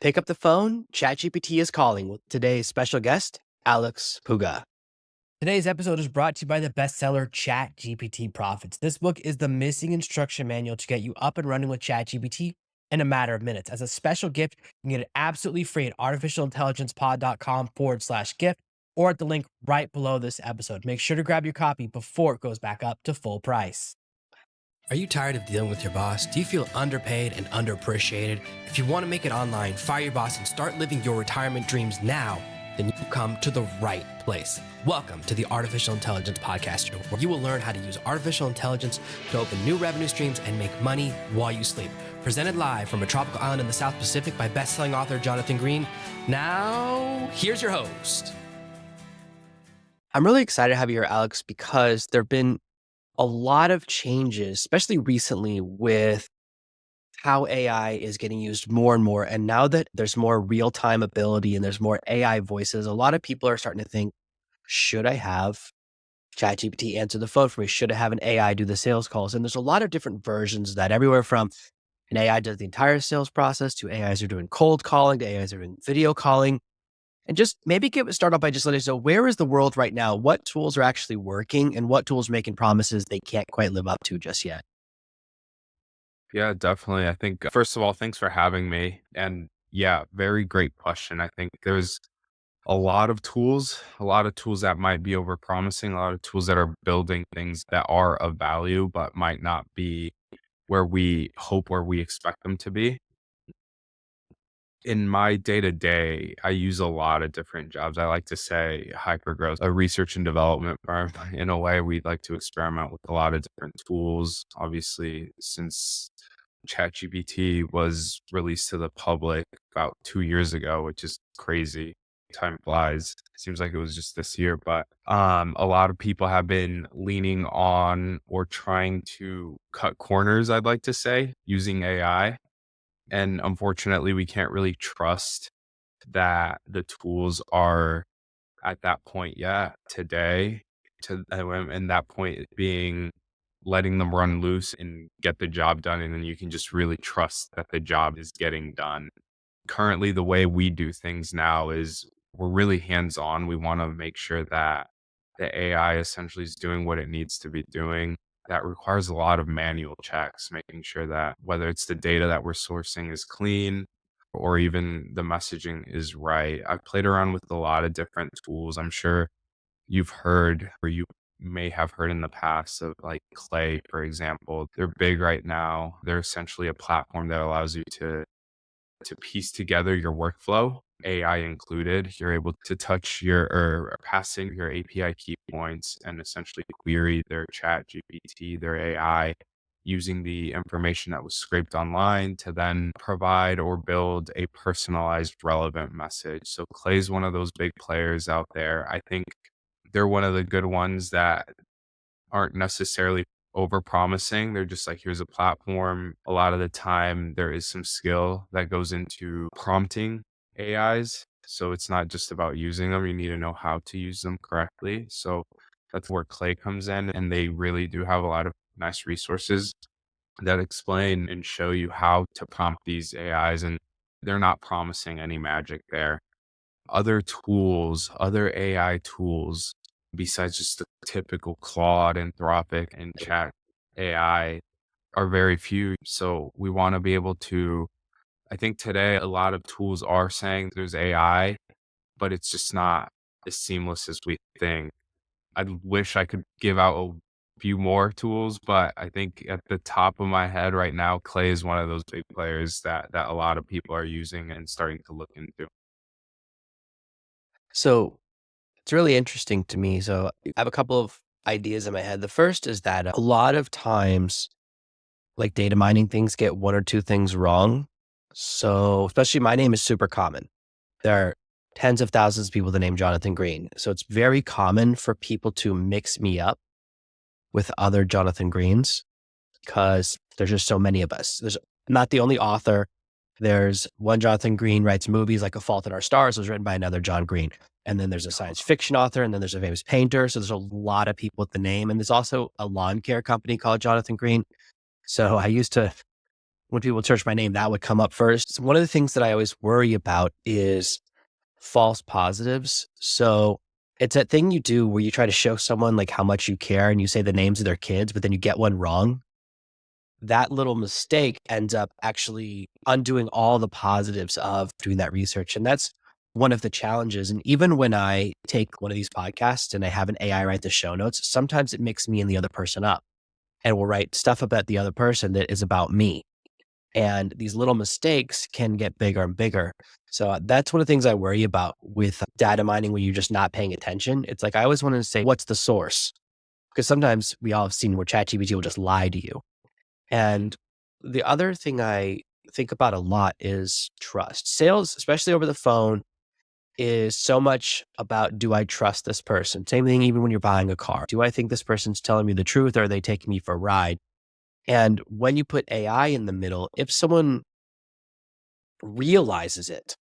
Pick up the phone. ChatGPT is calling with today's special guest, Alex Puga. Today's episode is brought to you by the bestseller ChatGPT Profits. This book is the missing instruction manual to get you up and running with ChatGPT in a matter of minutes. As a special gift, you can get it absolutely free at artificialintelligencepod.com/gift or at the link right below this episode. Make sure to grab your copy before it goes back up to full price. Are you tired of dealing with your boss? Do you feel underpaid and underappreciated? If you want to make it online, fire your boss, and start living your retirement dreams now, then you come to the right place. Welcome to the Artificial Intelligence Podcast, where you will learn how to use artificial intelligence to open new revenue streams and make money while you sleep. Presented live from a tropical island in the South Pacific by best-selling author Jonathan Green. Now, here's your host. I'm really excited to have you here, Alex, because there have been a lot of changes, especially recently, with how AI is getting used more and more. And now that there's more real-time ability and there's more AI voices, a lot of people are starting to think, should I have ChatGPT answer the phone for me? Should I have an AI do the sales calls? And there's a lot of different versions of that, everywhere from an AI does the entire sales process to AIs are doing cold calling to AIs are doing video calling. And just maybe get started by just letting us know, where is the world right now? What tools are actually working and what tools are making promises they can't quite live up to just yet? Yeah, definitely. I think, first of all, thanks for having me. And yeah, very great question. I think there's a lot of tools that might be overpromising, a lot of tools that are building things that are of value, but might not be where we hope, where we expect them to be. In my day to day, I use a lot of different jobs. I like to say Hypergrowth, a research and development firm. In a way, we like to experiment with a lot of different tools. Obviously, since ChatGPT was released to the public about 2 years ago, which is crazy. Time flies. Seems like it was just this year, but a lot of people have been leaning on or trying to cut corners, I'd like to say, using AI. And unfortunately, we can't really trust that the tools are at that point yet today. And that point being letting them run loose and get the job done. And then you can just really trust that the job is getting done. Currently, the way we do things now is we're really hands on. We want to make sure that the AI essentially is doing what it needs to be doing. That requires a lot of manual checks, making sure that whether it's the data that we're sourcing is clean or even the messaging is right. I've played around with a lot of different tools. I'm sure you've heard or you may have heard in the past of like Clay, for example. They're big right now. They're essentially a platform that allows you to piece together your workflow, AI included. You're able to touch your or passing your API key points and essentially query their chat GPT, their AI, using the information that was scraped online to then provide or build a personalized relevant message. So Clay's one of those big players out there. I think they're one of the good ones that aren't necessarily over promising. They're just like, here's a platform. A lot of the time, there is some skill that goes into prompting AIs. So it's not just about using them. You need to know how to use them correctly. So that's where Clay comes in. And they really do have a lot of nice resources that explain and show you how to prompt these AIs. And they're not promising any magic there. Other tools, other AI tools, besides just the typical Claude, Anthropic, and Chat AI, are very few. So we want to be able to, I think today a lot of tools are saying there's AI, but it's just not as seamless as we think. I wish I could give out a few more tools, but I think at the top of my head right now, Clay is one of those big players that a lot of people are using and starting to look into. So it's really interesting to me. So I have a couple of ideas in my head. The first is that a lot of times, like data mining things get one or two things wrong. So especially my name is super common. There are tens of thousands of people with the name Jonathan Green. So it's very common for people to mix me up with other Jonathan Greens because there's just so many of us. I'm not the only author. There's one Jonathan Green writes movies like A Fault in Our Stars was written by another John Green. And then there's a science fiction author, and then there's a famous painter. So there's a lot of people with the name. And there's also a lawn care company called Jonathan Green. So I used to when people search my name, that would come up first. So one of the things that I always worry about is false positives. So it's that thing you do where you try to show someone like how much you care and you say the names of their kids, but then you get one wrong. That little mistake ends up actually undoing all the positives of doing that research. And that's one of the challenges. And even when I take one of these podcasts and I have an AI write the show notes, sometimes it mixes me and the other person up and will write stuff about the other person that is about me. And these little mistakes can get bigger and bigger. So that's one of the things I worry about with data mining when you're just not paying attention. It's like I always want to say, what's the source? Because sometimes we all have seen where ChatGPT will just lie to you. And the other thing I think about a lot is trust. Sales, especially over the phone, is so much about, do I trust this person? Same thing even when you're buying a car. Do I think this person's telling me the truth, or are they taking me for a ride? And when you put AI in the middle, if someone realizes it,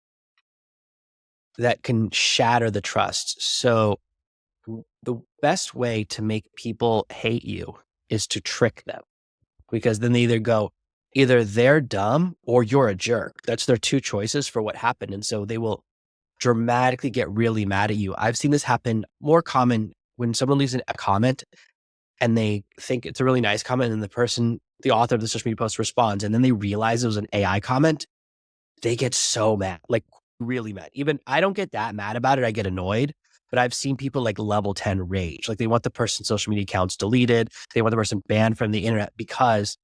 that can shatter the trust. So the best way to make people hate you is to trick them, because then they either they're dumb or you're a jerk. That's their two choices for what happened. And so they will dramatically get really mad at you. I've seen this happen more common when someone leaves a comment and they think it's a really nice comment, and the author of the social media post responds, and then they realize it was an AI comment. They get so mad, like really mad. Even I don't get that mad about it. I get annoyed, but I've seen people like level 10 rage. Like they want the person's social media accounts deleted. They want the person banned from the internet because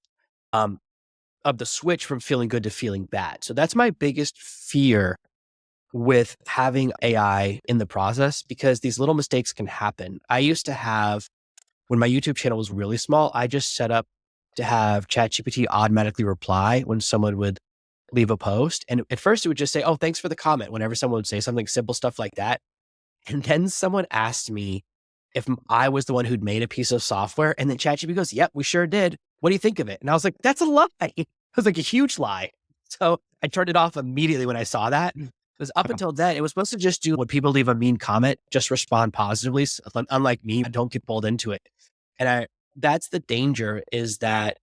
um, of the switch from feeling good to feeling bad. So that's my biggest fear with having AI in the process, because these little mistakes can happen. I used to have, when my YouTube channel was really small, I just set up to have ChatGPT automatically reply when someone would leave a post. And at first it would just say, oh, thanks for the comment, whenever someone would say something simple, stuff like that. And then someone asked me if I was the one who'd made a piece of software. And then ChatGPT goes, yep, we sure did. What do you think of it? And I was like, that's a lie. It was like a huge lie. So I turned it off immediately when I saw that. Because up until then, it was supposed to just do when people leave a mean comment, just respond positively. So, unlike me, I don't get pulled into it. And that's the danger, is that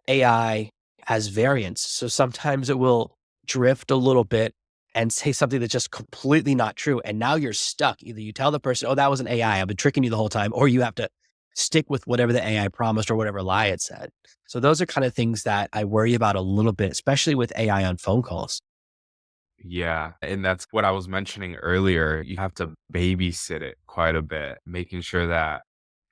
AI has variance. So sometimes it will drift a little bit and say something that's just completely not true. And now you're stuck. Either you tell the person, oh, that was an AI, I've been tricking you the whole time, or you have to stick with whatever the AI promised or whatever lie it said. So those are kind of things that I worry about a little bit, especially with AI on phone calls. Yeah, and that's what I was mentioning earlier. You have to babysit it quite a bit, making sure that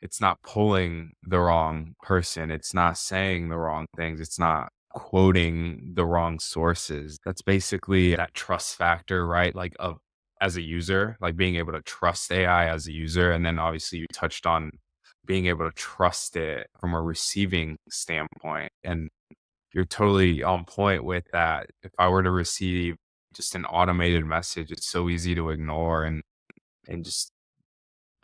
it's not pulling the wrong person, it's not saying the wrong things, it's not quoting the wrong sources. That's basically that trust factor, right? Like of as a user, like being able to trust AI as a user. And then obviously you touched on being able to trust it from a receiving standpoint. And you're totally on point with that. If I were to receive just an automated message, it's so easy to ignore and just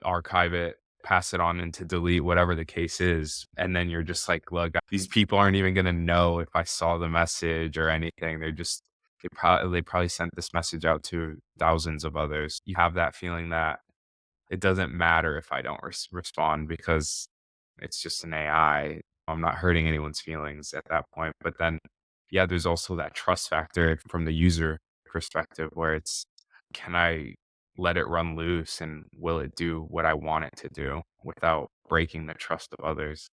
archive it, pass it on into delete, whatever the case is. And then you're just like, look, these people aren't even gonna know if I saw the message or anything. They probably sent this message out to thousands of others. You have that feeling that it doesn't matter if I don't respond because it's just an AI. I'm not hurting anyone's feelings at that point. But then, yeah, there's also that trust factor from the user perspective where it's, can I let it run loose and will it do what I want it to do without breaking the trust of others?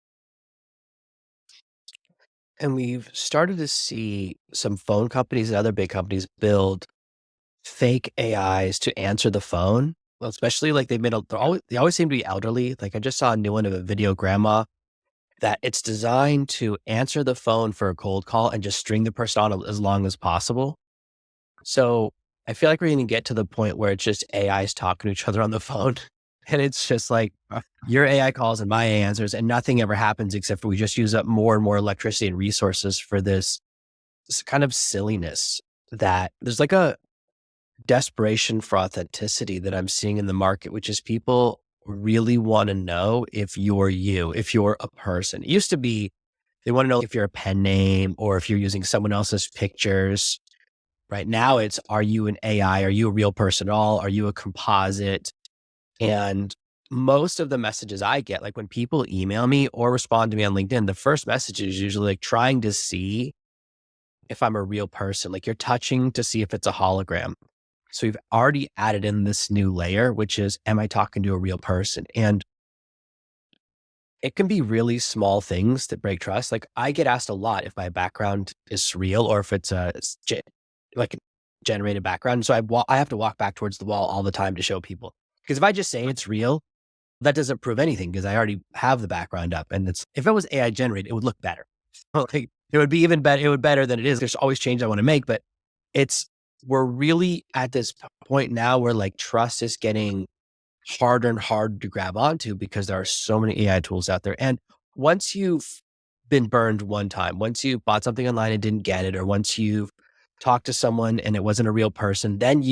And we've started to see some phone companies and other big companies build fake AIs to answer the phone. Well, especially like they always seem to be elderly. Like I just saw a new one of a video grandma that it's designed to answer the phone for a cold call and just string the person on as long as possible. So I feel like we're going to get to the point where it's just AIs talking to each other on the phone. And it's just like your AI calls and my AI answers, and nothing ever happens except for we just use up more and more electricity and resources for this kind of silliness, that there's like a desperation for authenticity that I'm seeing in the market, which is people really want to know if you're you, if you're a person. It used to be they want to know if you're a pen name or if you're using someone else's pictures. Right now, it's, are you an AI? Are you a real person at all? Are you a composite? And most of the messages I get, like when people email me or respond to me on LinkedIn, the first message is usually like trying to see if I'm a real person, like you're touching to see if it's a hologram. So you've already added in this new layer, which is, am I talking to a real person? And it can be really small things that break trust. Like I get asked a lot if my background is real or if it's like generated background. So I have to walk back towards the wall all the time to show people. Because if I just say it's real, that doesn't prove anything because I already have the background up. And if it was AI generated, it would look better. Like it would be even better. It would better than it is. There's always change I want to make, but we're really at this point now where like trust is getting harder and harder to grab onto because there are so many AI tools out there. And once you've been burned one time, once you bought something online and didn't get it, or once you've talked to someone and it wasn't a real person, then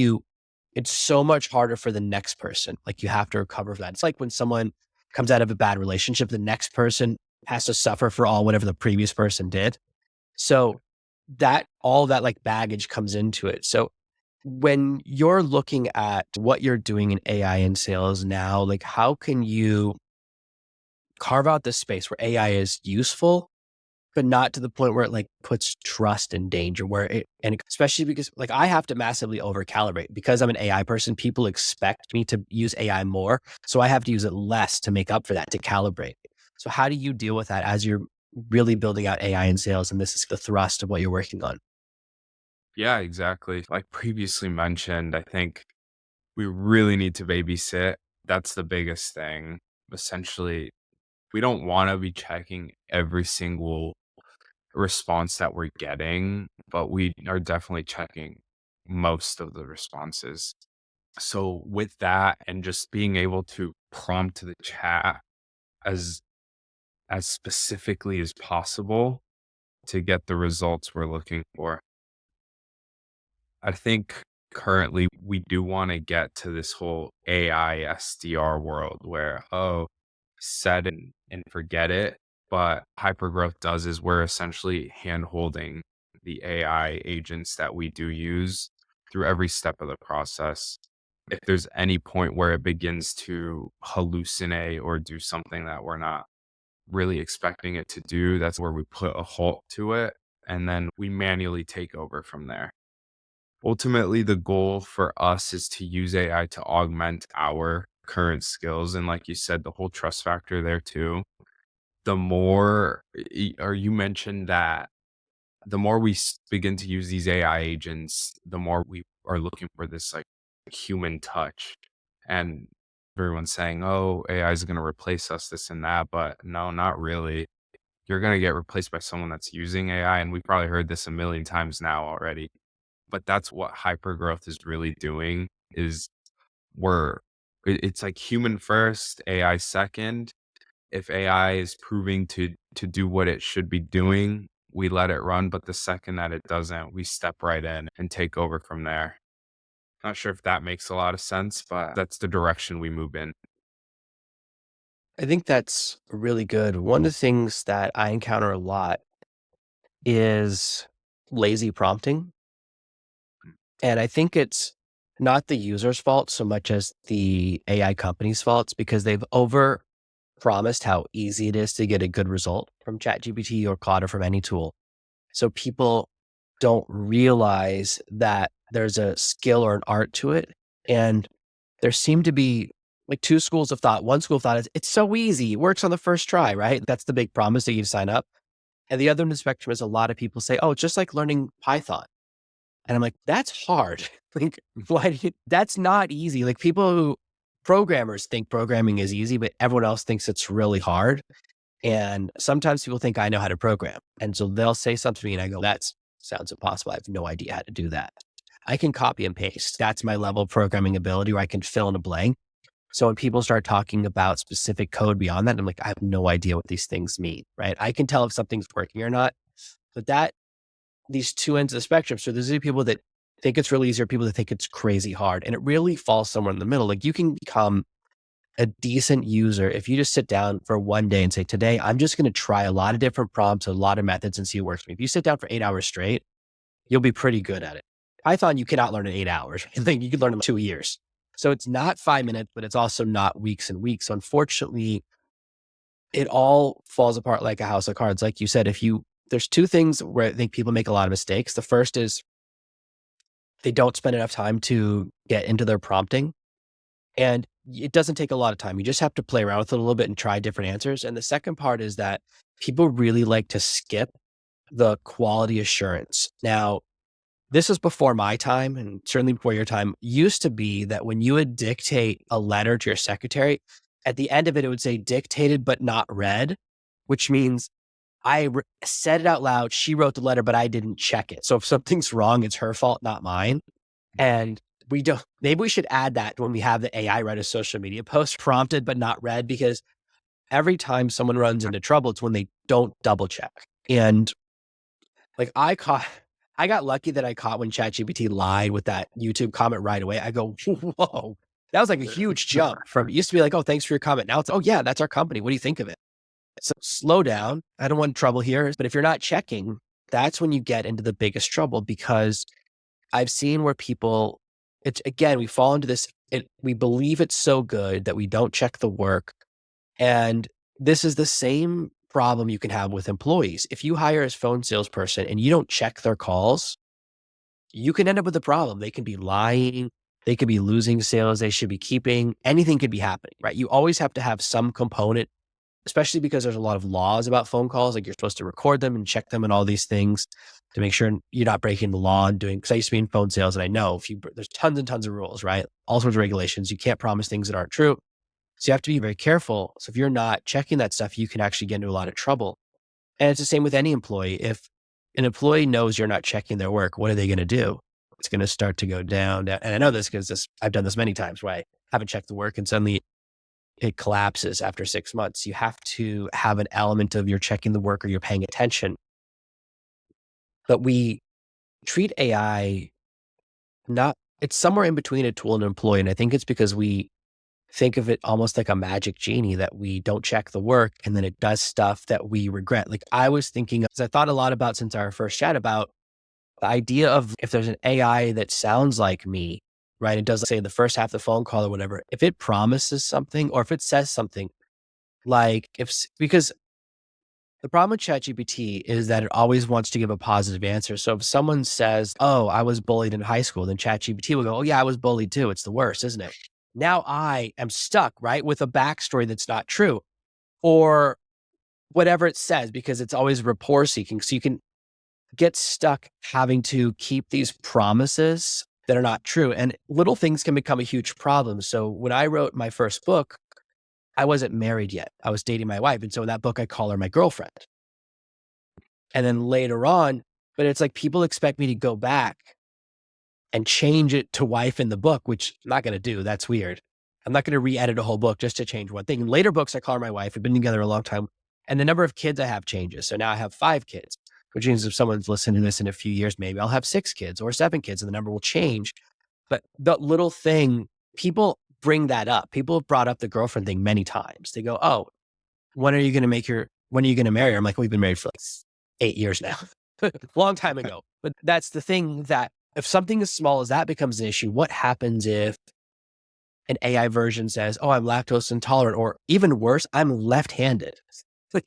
it's so much harder for the next person. Like you have to recover from that. It's like when someone comes out of a bad relationship, the next person has to suffer for whatever the previous person did. So all that like baggage comes into it. So when you're looking at what you're doing in AI and sales now, like how can you carve out this space where AI is useful, but not to the point where it like puts trust in danger, and especially because like I have to massively over calibrate because I'm an AI person. People expect me to use AI more. So I have to use it less to make up for that, to calibrate. So how do you deal with that as you're really building out AI in sales? And this is the thrust of what you're working on. Yeah, exactly. Like previously mentioned, I think we really need to babysit. That's the biggest thing. Essentially, we don't want to be checking every single response that we're getting, but we are definitely checking most of the responses. So with that and just being able to prompt the chat as specifically as possible to get the results we're looking for. I think currently we do want to get to this whole AI SDR world where, oh, set it and forget it. But Hypergrowth does is we're essentially hand holding the AI agents that we do use through every step of the process. If there's any point where it begins to hallucinate or do something that we're not really expecting it to do, that's where we put a halt to it. And then we manually take over from there. Ultimately, the goal for us is to use AI to augment our current skills. And like you said, the whole trust factor there too. The more, or you mentioned that the more we begin to use these AI agents, the more we are looking for this like human touch. And everyone's saying, oh, AI is going to replace us, this and that. But no, not really. You're going to get replaced by someone that's using AI. And we've probably heard this a million times now already. But that's what hypergrowth is really doing is we're it's like human first, AI second. If AI is proving to do what it should be doing, we let it run, but the second that it doesn't, we step right in and take over from there. Not sure if that makes a lot of sense, but that's the direction we move in. I think that's really good. One of the things that I encounter a lot is lazy prompting. And I think it's not the user's fault so much as the AI company's faults because they've over promised how easy it is to get a good result from ChatGPT or Claude or from any tool. So people don't realize that there's a skill or an art to it. And there seem to be like two schools of thought. One school of thought is it's so easy, it works on the first try, right? That's the big promise that you sign up. And the other end of the spectrum is a lot of people say, oh, it's just like learning Python. And I'm like, that's hard. Like, that's not easy. Like programmers think programming is easy, but everyone else thinks it's really hard. And sometimes people think I know how to program. And so they'll say something to me and I go, that sounds impossible. I have no idea how to do that. I can copy and paste. That's my level of programming ability where I can fill in a blank. So when people start talking about specific code beyond that, I'm like, I have no idea what these things mean, right? I can tell if something's working or not, but these two ends of the spectrum. So there's people that think it's really easy or people that think it's crazy hard. And it really falls somewhere in the middle. Like you can become a decent user if you just sit down for one day and say, today, I'm just going to try a lot of different prompts, a lot of methods and see what works for me. If you sit down for 8 hours straight, you'll be pretty good at it. Python, you cannot learn in 8 hours. I think you could learn in 2 years. So it's not 5 minutes, but it's also not weeks and weeks. So unfortunately, it all falls apart like a house of cards. Like you said, there's two things where I think people make a lot of mistakes. The first is they don't spend enough time to get into their prompting. And it doesn't take a lot of time. You just have to play around with it a little bit and try different answers. And the second part is that people really like to skip the quality assurance. Now, this was before my time, and certainly before your time. Used to be that when you would dictate a letter to your secretary, at the end of it, it would say dictated but not read, which means said it out loud. She wrote the letter, but I didn't check it. So if something's wrong, it's her fault, not mine. And maybe we should add that when we have the AI write a social media post, prompted but not read, because every time someone runs into trouble, it's when they don't double check. And like I got lucky that I caught when ChatGPT lied with that YouTube comment right away. I go, whoa, that was like a huge jump from, it used to be like, oh, thanks for your comment. Now it's, oh yeah, that's our company. What do you think of it? So slow down. I don't want trouble here. But if you're not checking, that's when you get into the biggest trouble, because I've seen where people, it's again, we fall into this, we believe it's so good that we don't check the work. And this is the same problem you can have with employees. If you hire a phone salesperson and you don't check their calls, you can end up with a problem. They can be lying. They could be losing sales they should be keeping. Anything could be happening, right? You always have to have some component, especially because there's a lot of laws about phone calls. Like you're supposed to record them and check them and all these things to make sure you're not breaking the law and doing, because I used to be in phone sales and I know there's tons and tons of rules, right? All sorts of regulations. You can't promise things that aren't true. So you have to be very careful. So if you're not checking that stuff, you can actually get into a lot of trouble. And it's the same with any employee. If an employee knows you're not checking their work, what are they going to do? It's going to start to go down. And I know this because I've done this many times where I haven't checked the work and suddenly it collapses after 6 months. You have to have an element of you're checking the work or you're paying attention. But we treat AI it's somewhere in between a tool and an employee. And I think it's because we think of it almost like a magic genie, that we don't check the work and then it does stuff that we regret. Like I was thinking, as I thought a lot about since our first chat, about the idea of if there's an AI that sounds like me, right? It does say the first half of the phone call or whatever. If it promises something or if it says something like because the problem with ChatGPT is that it always wants to give a positive answer. So if someone says, oh, I was bullied in high school, then ChatGPT will go, oh yeah, I was bullied too. It's the worst, isn't it? Now I am stuck, right, with a backstory that's not true or whatever it says, because it's always rapport seeking. So you can get stuck having to keep these promises that are not true. And little things can become a huge problem. So when I wrote my first book, I wasn't married yet. I was dating my wife. And so in that book, I call her my girlfriend. And then later on, but it's like people expect me to go back and change it to wife in the book, which I'm not going to do. That's weird. I'm not going to re-edit a whole book just to change one thing. In later books, I call her my wife. We've been together a long time. And the number of kids I have changes. So now I have 5 kids, which means if someone's listening to this in a few years, maybe I'll have 6 kids or 7 kids and the number will change. But the little thing, people bring that up. People have brought up the girlfriend thing many times. They go, oh, when are you going to marry her? I'm like, we've been married for like 8 years now, long time ago. But that's the thing, that if something as small as that becomes an issue, what happens if an AI version says, oh, I'm lactose intolerant, or even worse, I'm left-handed? Like,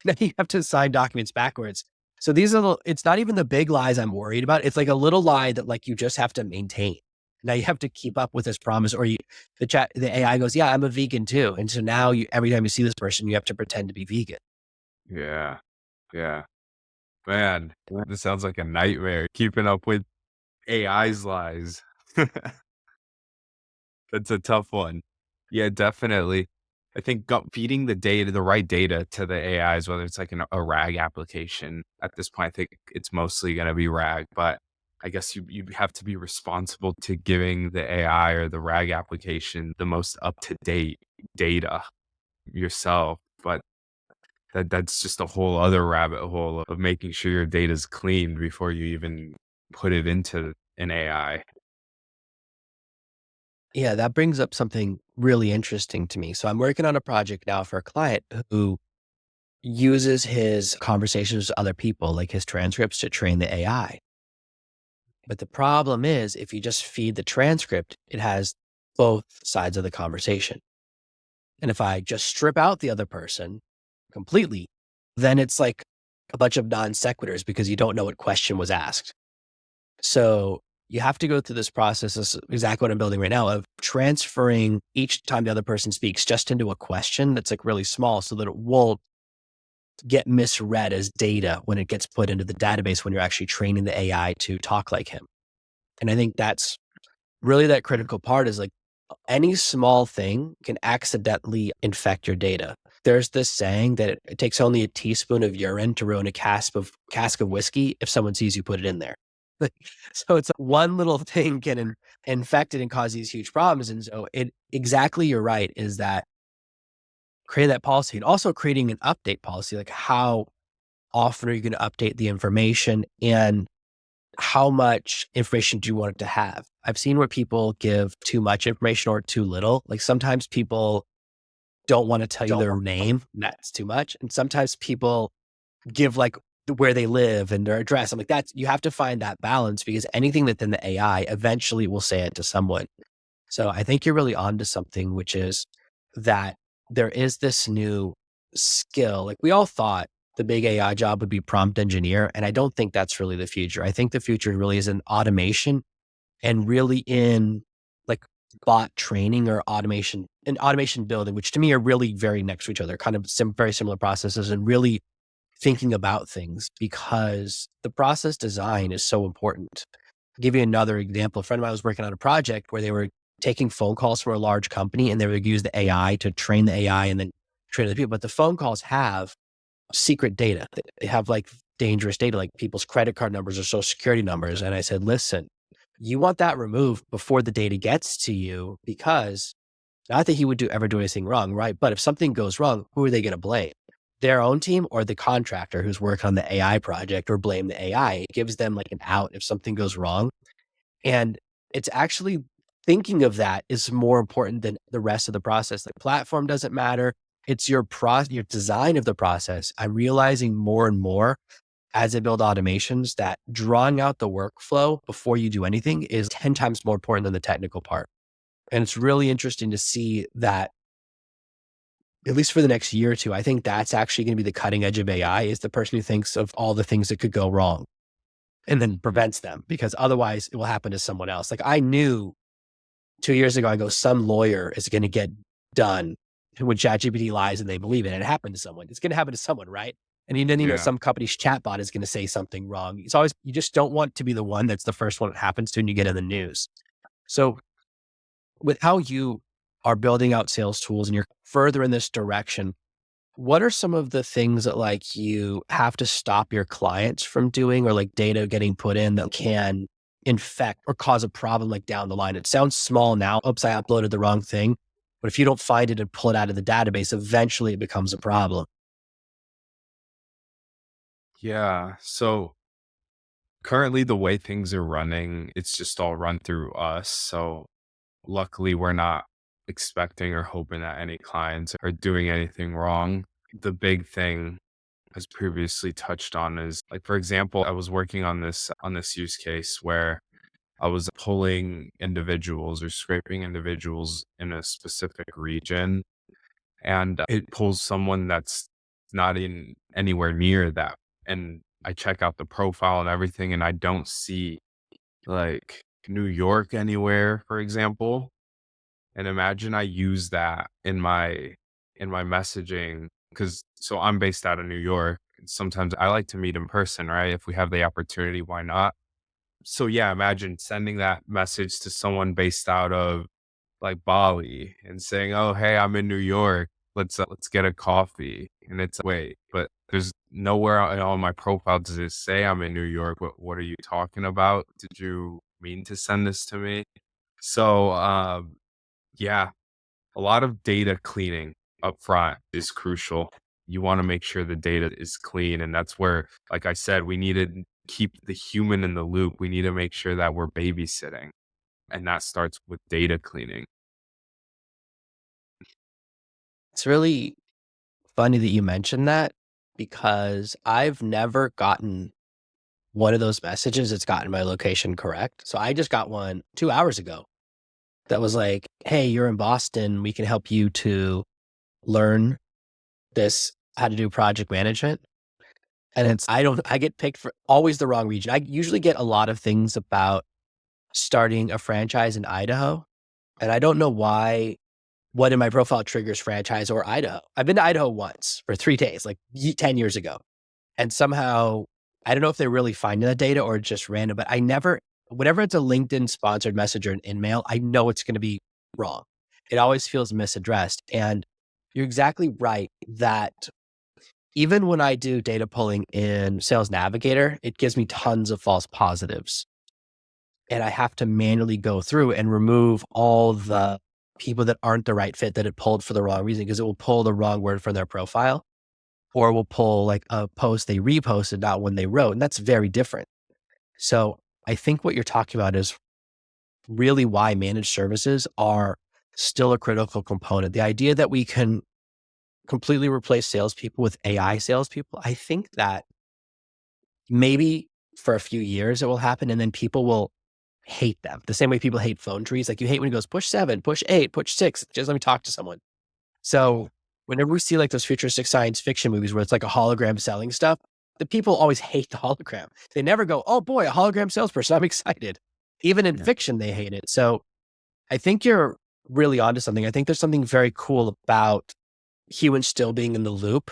now you have to sign documents backwards. So it's not even the big lies I'm worried about. It's like a little lie that like you just have to maintain. Now you have to keep up with this promise, or the AI goes, yeah, I'm a vegan too. And so now every time you see this person, you have to pretend to be vegan. Yeah. Yeah. Man, this sounds like a nightmare, keeping up with AI's lies. That's a tough one. Yeah, definitely. I think feeding the right data to the AIs, whether it's like a RAG application, at this point, I think it's mostly going to be RAG, but I guess you have to be responsible to giving the AI or the RAG application the most up-to-date data yourself. But that's just a whole other rabbit hole of making sure your data is clean before you even put it into an AI. Yeah, that brings up something really interesting to me. So I'm working on a project now for a client who uses his conversations with other people, like his transcripts, to train the AI. But the problem is, if you just feed the transcript, it has both sides of the conversation. And if I just strip out the other person completely, then it's like a bunch of non sequiturs because you don't know what question was asked. So you have to go through this process. This is exactly what I'm building right now, of transferring each time the other person speaks just into a question that's like really small so that it won't get misread as data when it gets put into the database when you're actually training the AI to talk like him. And I think that's really that critical part, is like any small thing can accidentally infect your data. There's this saying that it takes only a teaspoon of urine to ruin a cask of whiskey if someone sees you put it in there. So it's one little thing can infect it and cause these huge problems. And so exactly, you're right, is that create that policy, and also creating an update policy, like how often are you going to update the information, and how much information do you want it to have? I've seen where people give too much information or too little. Like sometimes people don't want to tell you their name, and that's too much. And sometimes people give like where they live and their address. I'm like, you have to find that balance, because anything that's in the AI eventually will say it to someone. So I think you're really onto something, which is that there is this new skill. Like we all thought the big AI job would be prompt engineer. And I don't think that's really the future. I think the future really is in automation, and really in like bot training or automation and automation building, which to me are really very next to each other, kind of very similar processes, and really thinking about things, because the process design is so important. I'll give you another example. A friend of mine was working on a project where they were taking phone calls from a large company, and they would use the AI to train the AI and then train the people. But the phone calls have secret data. They have like dangerous data, like people's credit card numbers or social security numbers. And I said, listen, you want that removed before the data gets to you, because not that he would ever do anything wrong, right? But if something goes wrong, who are they going to blame? Their own team or the contractor who's working on the AI project, or blame the AI? It gives them like an out if something goes wrong. And it's actually, thinking of that is more important than the rest of the process. Like platform doesn't matter. It's your your design of the process. I'm realizing more and more as I build automations that drawing out the workflow before you do anything is 10 times more important than the technical part. And it's really interesting to see that, at least for the next year or two, I think that's actually going to be the cutting edge of AI, is the person who thinks of all the things that could go wrong and then prevents them, because otherwise it will happen to someone else. Like I knew 2 years ago, I go, some lawyer is going to get done when ChatGPT lies and they believe it, and it happened to someone. It's going to happen to someone, right? And you didn't even know Yeah. some company's chatbot is going to say something wrong. It's always, you just don't want to be the one that's the first one it happens to and you get in the news. So with how you are building out sales tools and you're further in this direction, what are some of the things that like you have to stop your clients from doing, or like data getting put in that can infect or cause a problem like down the line? It sounds small now. Oops, I uploaded the wrong thing. But if you don't find it and pull it out of the database, eventually it becomes a problem. Yeah. So currently, the way things are running, it's just all run through us. So luckily, we're not expecting or hoping that any clients are doing anything wrong. The big thing, as previously touched on, is like, for example, I was working on this use case where I was pulling individuals or scraping individuals in a specific region, and it pulls someone that's not in anywhere near that. And I check out the profile and everything, and I don't see like New York anywhere, for example. And imagine I use that in my messaging, because so I'm based out of New York. And sometimes I like to meet in person, right? If we have the opportunity, why not? So yeah, imagine sending that message to someone based out of like Bali and saying, "Oh, hey, I'm in New York. Let's get a coffee." And it's wait, but there's nowhere on my profile does it say I'm in New York. What are you talking about? Did you mean to send this to me? So, yeah, a lot of data cleaning up front is crucial. You want to make sure the data is clean. And that's where, like I said, we need to keep the human in the loop. We need to make sure that we're babysitting. And that starts with data cleaning. It's really funny that you mentioned that, because I've never gotten one of those messages that's gotten my location correct. So I just got one 2 hours ago that was like, hey, you're in Boston. We can help you to learn this, how to do project management. And I get picked for always the wrong region. I usually get a lot of things about starting a franchise in Idaho. And I don't know what in my profile triggers franchise or Idaho. I've been to Idaho once for 3 days, like 10 years ago. And somehow, I don't know if they're really finding that data or just random, but whenever it's a LinkedIn sponsored message or an InMail, I know it's going to be wrong. It always feels misaddressed. And you're exactly right that even when I do data pulling in Sales Navigator, it gives me tons of false positives. And I have to manually go through and remove all the people that aren't the right fit that it pulled for the wrong reason, because it will pull the wrong word from their profile, or will pull like a post they reposted, not one they wrote. And that's very different. So I think what you're talking about is really why managed services are still a critical component. The idea that we can completely replace salespeople with AI salespeople, I think that maybe for a few years it will happen, and then people will hate them. The same way people hate phone trees. Like you hate when it goes push 7, push 8, push 6, just let me talk to someone. So whenever we see like those futuristic science fiction movies where it's like a hologram selling stuff, the people always hate the hologram. They never go, oh boy, a hologram salesperson, I'm excited. Even in Yeah. fiction, they hate it. So I think you're really onto something. I think there's something very cool about humans still being in the loop.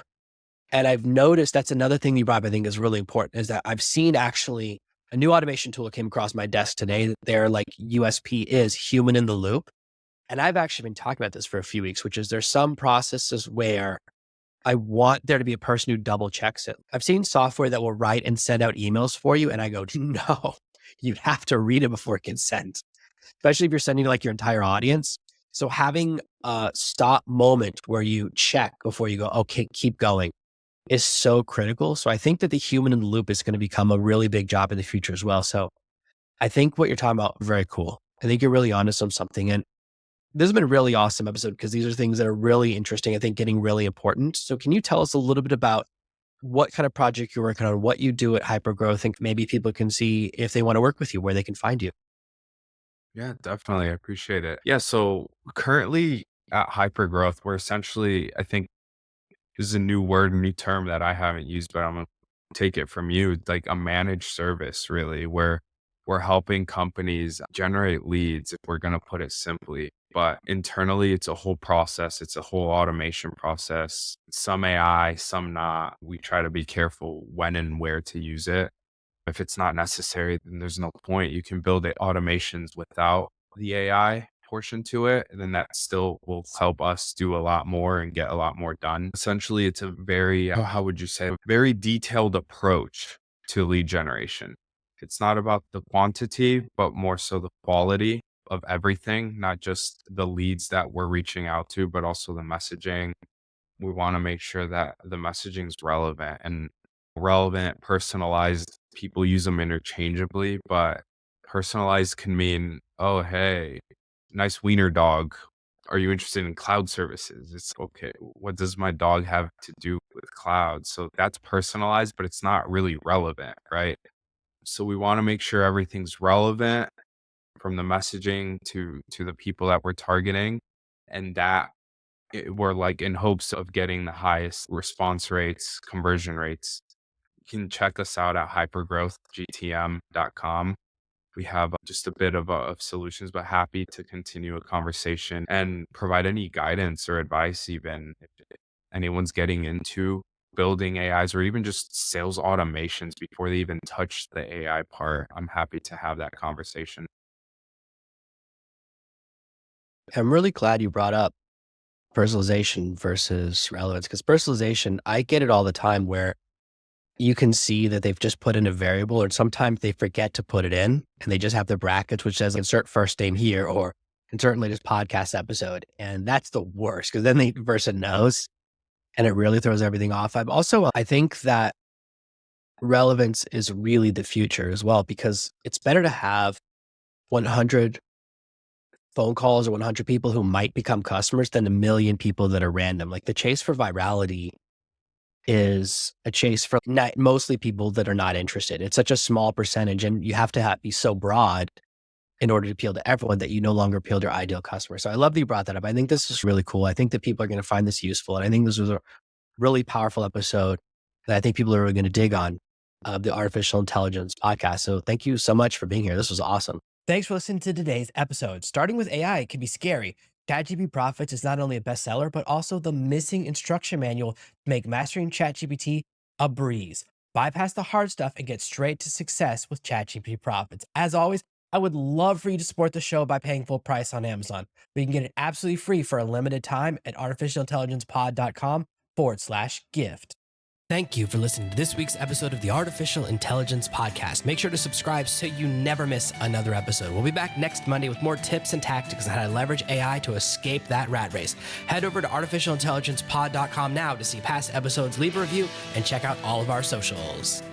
And I've noticed that's another thing you brought up, I think is really important, is that I've seen actually a new automation tool that came across my desk today that their like USP is human in the loop. And I've actually been talking about this for a few weeks, which is there's some processes where I want there to be a person who double checks it. I've seen software that will write and send out emails for you. And I go, no, you have to read it before it gets sent, especially if you're sending to like your entire audience. So having a stop moment where you check before you go, okay, keep going, is so critical. So I think that the human in the loop is going to become a really big job in the future as well. So I think what you're talking about, very cool. I think you're really onto something. And this has been a really awesome episode because these are things that are really interesting, I think getting really important. So can you tell us a little bit about what kind of project you're working on, what you do at Hypergrowth, and maybe people can see if they want to work with you, where they can find you? Yeah, definitely. I appreciate it. Yeah. So currently at Hypergrowth, we're essentially, I think this is a new word, a new term that I haven't used, but I'm gonna take it from you. Like a managed service, really, where we're helping companies generate leads, if we're gonna put it simply. But internally, it's a whole process. It's a whole automation process. Some AI, some not. We try to be careful when and where to use it. If it's not necessary, then there's no point. You can build it automations without the AI portion to it, and then that still will help us do a lot more and get a lot more done. Essentially, it's a very, how would you say, a very detailed approach to lead generation. It's not about the quantity, but more so the quality of everything, not just the leads that we're reaching out to, but also the messaging. We want to make sure that the messaging is relevant, personalized. People use them interchangeably, but personalized can mean, oh, hey, nice wiener dog. Are you interested in cloud services? It's okay. What does my dog have to do with cloud? So that's personalized, but it's not really relevant, right? So we want to make sure everything's relevant from the messaging to the people that we're targeting, and that we're like in hopes of getting the highest response rates, conversion rates. You can check us out at hypergrowthgtm.com. We have just a bit of solutions, but happy to continue a conversation and provide any guidance or advice, even if anyone's getting into building AIs or even just sales automations before they even touch the AI part. I'm happy to have that conversation. I'm really glad you brought up personalization versus relevance, because personalization, I get it all the time where you can see that they've just put in a variable, or sometimes they forget to put it in and they just have the brackets, which says insert first name here or insert latest podcast episode. And that's the worst because then the person knows and it really throws everything off. I think that relevance is really the future as well, because it's better to have 100 phone calls or 100 people who might become customers than a million people that are random. Like the chase for virality is a chase for not, mostly people that are not interested. It's such a small percentage, and you have to be so broad in order to appeal to everyone that you no longer appeal to your ideal customer. So I love that you brought that up. I think this is really cool. I think that people are going to find this useful. And I think this was a really powerful episode. that I think people are really going to dig on the artificial intelligence podcast. So thank you so much for being here. This was awesome. Thanks for listening to today's episode. Starting with AI can be scary. ChatGPT Profits is not only a bestseller, but also the missing instruction manual to make mastering ChatGPT a breeze. Bypass the hard stuff and get straight to success with ChatGPT Profits. As always, I would love for you to support the show by paying full price on Amazon. We can get it absolutely free for a limited time at artificialintelligencepod.com/gift. Thank you for listening to this week's episode of the Artificial Intelligence Podcast. Make sure to subscribe so you never miss another episode. We'll be back next Monday with more tips and tactics on how to leverage AI to escape that rat race. Head over to artificialintelligencepod.com now to see past episodes, leave a review, and check out all of our socials.